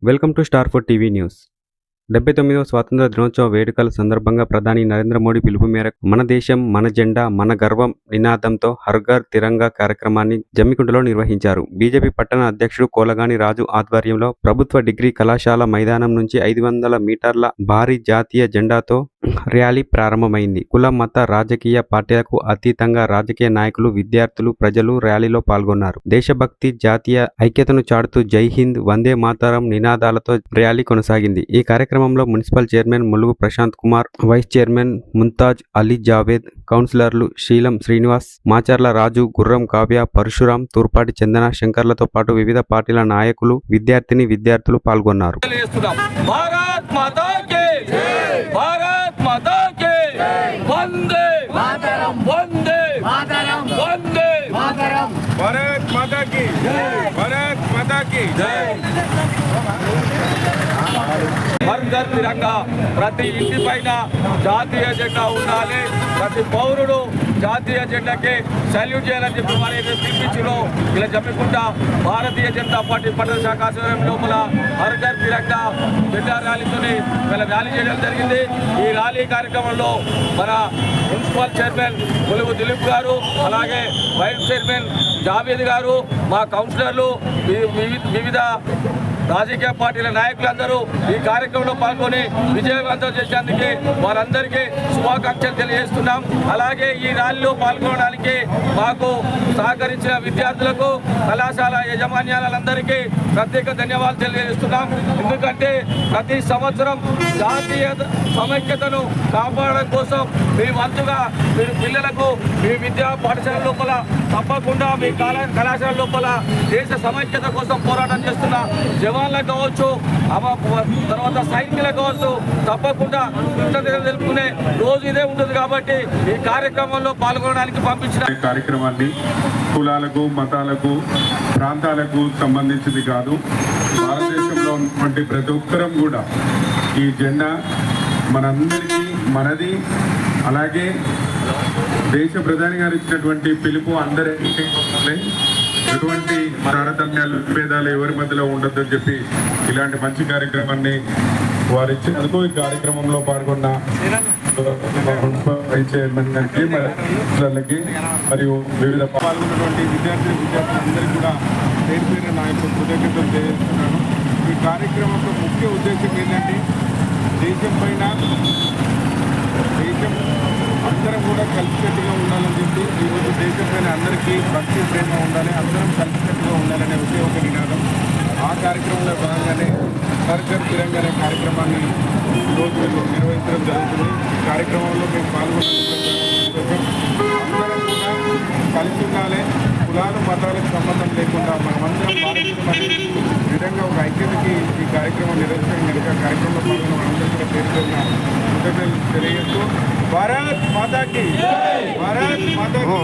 Welcome to star for TV news. 79వ స్వాతంత్ర దినోత్సవ వేడుకల సందర్భంగా ప్రధాని నరేంద్ర మోడీ పిలుపు మేరకు మన దేశం మన జెండా మన గర్వం నినాదంతో హర్ ఘర్ తిరంగా కార్యక్రమాన్ని జమ్మికుంటలో నిర్వహించారు. బీజేపీ పట్టణ అధ్యక్షుడు కోలగాని రాజు ఆధ్వర్యంలో ప్రభుత్వ డిగ్రీ కళాశాల మైదానం నుంచి 500 మీటర్ల భారీ జాతీయ జెండాతో ర్యాలీ ప్రారంభమైంది. కుల మత రాజకీయ పార్టీలకు అతీతంగా రాజకీయ నాయకులు, విద్యార్థులు, ప్రజలు ర్యాలీలో పాల్గొన్నారు. దేశభక్తి, జాతీయ ఐక్యతను చాటుతూ జై హింద్, వందే మాతరం నినాదాలతో ర్యాలీ కొనసాగింది. ఈ కార్యక్రమంలో municipal chairman Mulugu Prashanth Kumar, vice chairman Mumtaz Ali Javed, కౌన్సిలర్లు శీలం శ్రీనివాస్, మాచర్ల రాజు, గుర్రం కావ్య, పరశురాం, తూర్పాటి చందన, శంకర్లతో పాటు వివిధ పార్టీల నాయకులు, విద్యార్థులు పాల్గొన్నారు. भारत माता की जय, भारत माता की जय. हर घर तिरंगा, ప్రతి ఇంటి పైన జాతీయ జెండా ఉండాలి. ప్రతి పౌరుడు జాతీయ జెండాకి సల్యూట్ చేయాలని చెప్పి వారి పిలిపించులో ఇలా చెప్పకుండా భారతీయ జనతా పార్టీ పట్టణ శాఖ ఆధ్వర్యం లోపల హర్ ఘర్ తిరంగా జెండా ర్యాలీతోని ఇలా ర్యాలీ చేయడం జరిగింది. ఈ ర్యాలీ కార్యక్రమంలో మన మున్సిపల్ చైర్మన్ ములుగు దిలీప్ గారు, అలాగే వైస్ చైర్మన్ జావేద్ గారు, మా కౌన్సిలర్లు, వివిధ రాజకీయ పార్టీల నాయకులందరూ ఈ కార్యక్రమంలో పాల్గొని విజయవంతం చేసేందుకు వారందరికీ శుభాకాంక్షలు తెలియజేస్తున్నాం. అలాగే ఈ ర్యాలీలో పాల్గొనడానికి మాకు సహకరించిన విద్యార్థులకు, కళాశాల యాజమాన్యాలందరికీ ప్రత్యేక ధన్యవాదాలు తెలియజేస్తున్నాం. ఎందుకంటే ప్రతి సంవత్సరం జాతీయ సమైక్యతను కాపాడడం కోసం మీ వంతుగా మీరు పిల్లలకు మీ విద్యా పాఠశాల లోపల తప్పకుండా మీ కళాశాల లోపల దేశ సమైక్యత కోసం పోరాటం చేస్తున్న జవాన్లకు కావచ్చు, తర్వాత సైనికులకు కావచ్చు, తప్పకుండా కృతజ్ఞతలు తెలుపుకునే రోజు ఇదే ఉంటుంది. కాబట్టి ఈ కార్యక్రమంలో పాల్గొనడానికి పంపించిన కార్యక్రమాన్ని కులాలకు, మతాలకు, ప్రాంతాలకు సంబంధించింది కాదు. భారతదేశంలో ఉన్నటువంటి ప్రతి ఒక్కరం కూడా ఈ జెండా మనందరికీ మనది. అలాగే దేశ ప్రధాని గారు ఇచ్చినటువంటి పిలుపు అందరికీ ఎటువంటి తారతమ్యాలు, విభేదాలు ఎవరి మధ్యలో ఉండొద్దని చెప్పి ఇలాంటి మంచి కార్యక్రమాన్ని వారు ఇచ్చినందుకు ఈ కార్యక్రమంలో పాల్గొన్న చైర్మన్ గారికి, మరియు వివిధ పాల్గొన్నటువంటి విద్యార్థులందరికీ కూడా పేరు పేరు నాయకులు కృతజ్ఞతలు తెలియజేస్తున్నాను. ఈ కార్యక్రమంలో ముఖ్య ఉద్దేశం ఏంటంటే దేశం పైన అందరం కూడా కలిసికట్టుగా ఉండాలని చెప్పి ఈరోజు దేశం పైన అందరికీ భక్తి ప్రేమ ఉండాలి, అందరం కలిసికట్టుగా ఉండాలనే ఒకే ఒక నినాదం. ఆ కార్యక్రమంలో భాగంగానే హర్ ఘర్ తిరంగా అనే కార్యక్రమాన్ని ఈరోజు నిర్వహించడం జరుగుతుంది. ఈ కార్యక్రమంలో మేము పాల్గొనడం అందరం కూడా కలిసి ఉండాలి. కులాలు, మతాలకు సంబంధం లేకుండా మనమందరం భారతీయులమని విధంగా ఒక ఐక్యతకి ఈ కార్యక్రమం నిర్వహించడం కనుక కార్యక్రమంలో పాల్గొన్న మనందరూ కూడా పేరుకున్న కృతజ్ఞతలు తెలియజేస్తూ భారత్ మాతాకి, భారత్ మాతాకి.